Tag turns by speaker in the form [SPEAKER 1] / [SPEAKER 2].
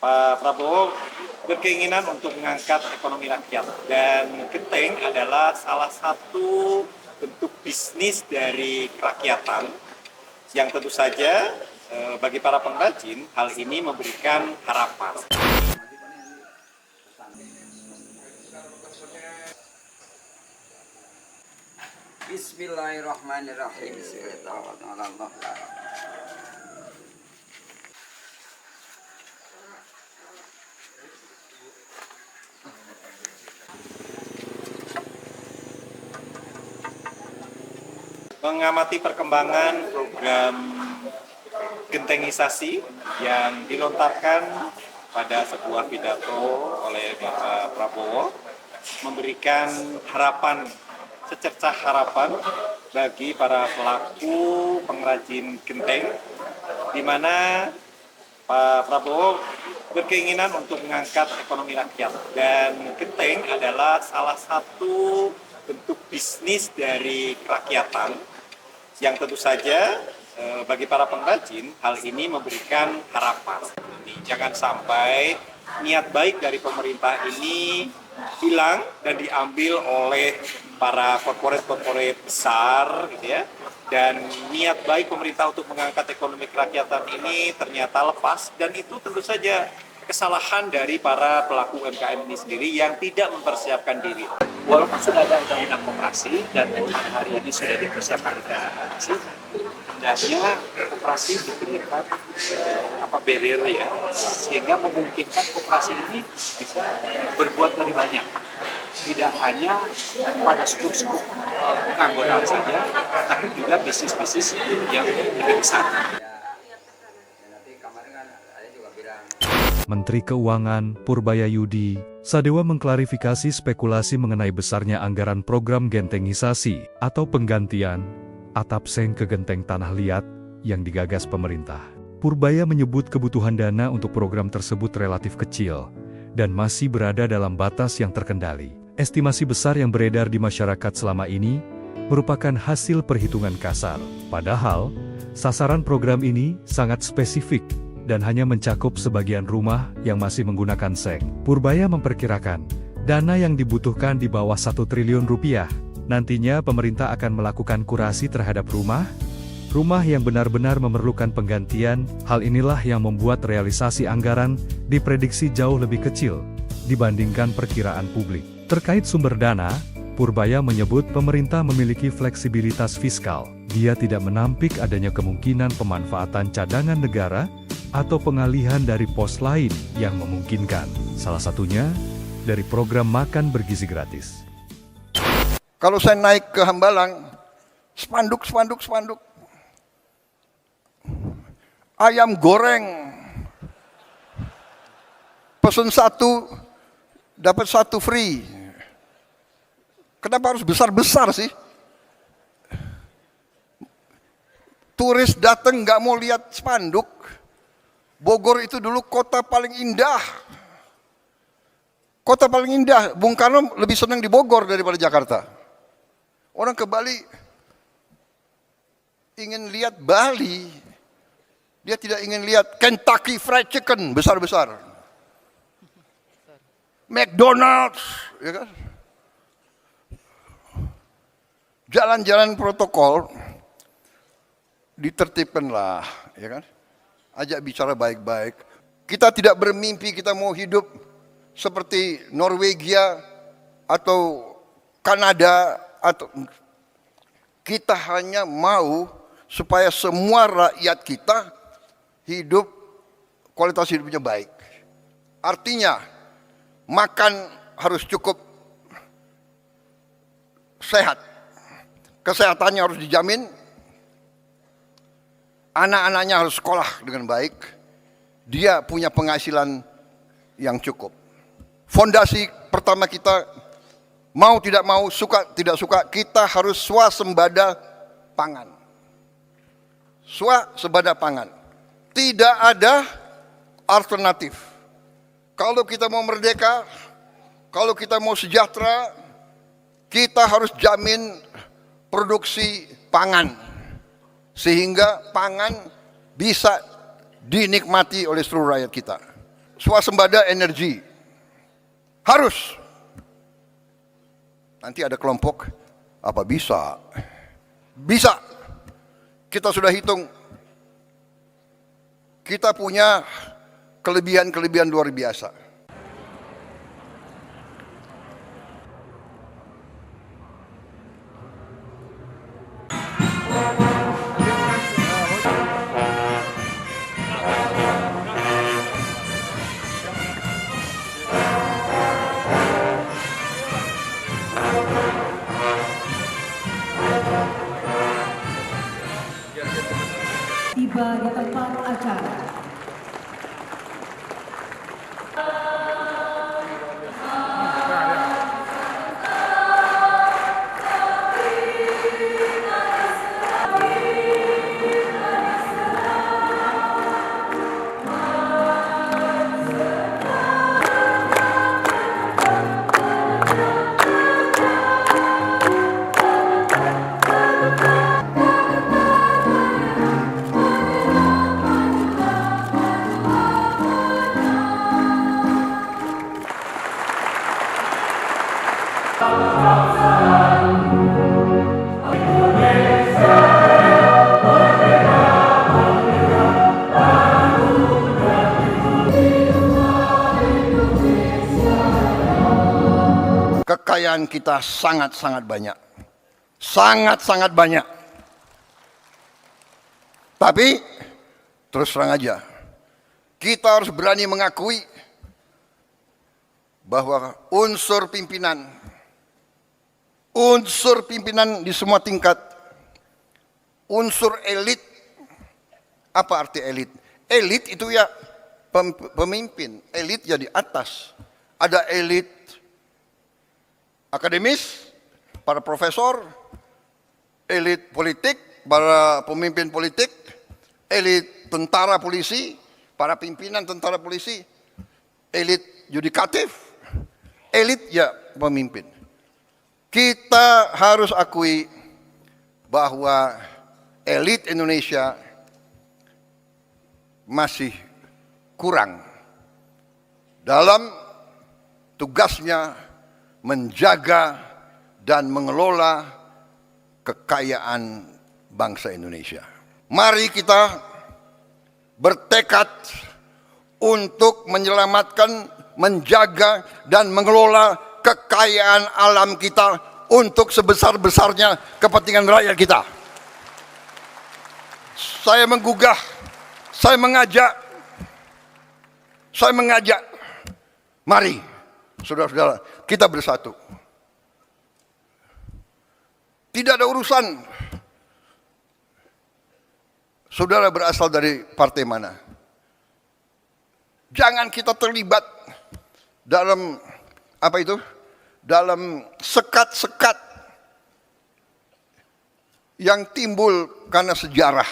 [SPEAKER 1] Pak Prabowo berkeinginan untuk mengangkat ekonomi rakyat, dan genteng adalah salah satu bentuk bisnis dari kerakyatan yang tentu saja bagi para pengrajin hal ini memberikan harapan.
[SPEAKER 2] Bismillahirrahmanirrahim.
[SPEAKER 1] Mengamati perkembangan program gentengisasi yang dilontarkan pada sebuah pidato oleh Bapak Prabowo memberikan harapan, secercah harapan bagi para pelaku pengrajin genteng, di mana Pak Prabowo berkeinginan untuk mengangkat ekonomi rakyat, dan genteng adalah salah satu bentuk bisnis dari kerakyatan yang tentu saja bagi para pengrajin hal ini memberikan harapan. Jangan sampai niat baik dari pemerintah ini hilang dan diambil oleh para korporat besar, gitu ya. Dan niat baik pemerintah untuk mengangkat ekonomi kerakyatan ini ternyata lepas, dan itu tentu saja kesalahan dari para pelaku UMKM ini sendiri yang tidak mempersiapkan diri.
[SPEAKER 3] Walaupun sudah ada undang-undang koperasi dan hari ini sudah dipersiapkan koperasi, hendaknya koperasi diberikan barrier ya, sehingga memungkinkan koperasi ini bisa berbuat lebih banyak. Tidak hanya pada skup-skup keanggotaan saja, tapi juga bisnis-bisnis yang lebih besar.
[SPEAKER 4] Menteri Keuangan Purbayayudi Sadewa mengklarifikasi spekulasi mengenai besarnya anggaran program gentengisasi atau penggantian atap seng ke genteng tanah liat yang digagas pemerintah. Purbaya menyebut kebutuhan dana untuk program tersebut relatif kecil dan masih berada dalam batas yang terkendali. Estimasi besar yang beredar di masyarakat selama ini merupakan hasil perhitungan kasar. Padahal, sasaran program ini sangat spesifik dan hanya mencakup sebagian rumah yang masih menggunakan seng. Purbaya memperkirakan, dana yang dibutuhkan di bawah 1 triliun rupiah. Nantinya pemerintah akan melakukan kurasi terhadap rumah yang benar-benar memerlukan penggantian. Hal inilah yang membuat realisasi anggaran diprediksi jauh lebih kecil dibandingkan perkiraan publik. Terkait sumber dana, Purbaya menyebut pemerintah memiliki fleksibilitas fiskal. Dia tidak menampik adanya kemungkinan pemanfaatan cadangan negara atau pengalihan dari pos lain yang memungkinkan. Salah satunya dari program makan bergizi gratis.
[SPEAKER 5] Kalau saya naik ke Hambalang, spanduk. Ayam goreng, pesen 1, dapat 1 free. Kenapa harus besar-besar sih? Turis datang nggak mau lihat spanduk. Bogor itu dulu kota paling indah. Kota paling indah. Bung Karno lebih senang di Bogor daripada Jakarta. Orang ke Bali ingin lihat Bali. Dia tidak ingin lihat Kentucky Fried Chicken besar-besar. McDonald's, ya kan? Jalan-jalan protokol ditertibkanlah, ya kan? Ajak bicara baik-baik. Kita tidak bermimpi kita mau hidup seperti Norwegia atau Kanada, atau kita hanya mau supaya semua rakyat kita hidup, kualitas hidupnya baik. Artinya makan harus cukup sehat, kesehatannya harus dijamin. Anak-anaknya harus sekolah dengan baik, dia punya penghasilan yang cukup. Fondasi pertama kita, mau tidak mau, suka tidak suka, kita harus swasembada pangan. Swasembada pangan. Tidak ada alternatif. Kalau kita mau merdeka, kalau kita mau sejahtera, kita harus jamin produksi pangan. Sehingga pangan bisa dinikmati oleh seluruh rakyat kita. swasembada energi. Harus. Nanti ada kelompok, apa bisa? Bisa. Kita sudah hitung. Kita punya kelebihan-kelebihan luar biasa.
[SPEAKER 2] Tiba di tempat acara.
[SPEAKER 5] Kekayaan kita sangat-sangat banyak. Sangat-sangat banyak. Tapi, terus terang aja, kita harus berani mengakui bahwa unsur pimpinan di semua tingkat, unsur elit. Apa arti elit? Elit itu ya pemimpin, elit ya di atas. Ada elit akademis, para profesor, elit politik, para pemimpin politik, elit tentara polisi, para pimpinan tentara polisi, elit yudikatif, elit ya pemimpin. Kita harus akui bahwa elit Indonesia masih kurang dalam tugasnya menjaga dan mengelola kekayaan bangsa Indonesia. Mari kita bertekad untuk menyelamatkan, menjaga, dan mengelola kekayaan alam kita untuk sebesar-besarnya kepentingan rakyat kita. Saya menggugah, saya mengajak, mari saudara-saudara, kita bersatu. Tidak ada urusan saudara berasal dari partai mana. Jangan kita terlibat dalam apa itu? Dalam sekat-sekat yang timbul karena sejarah.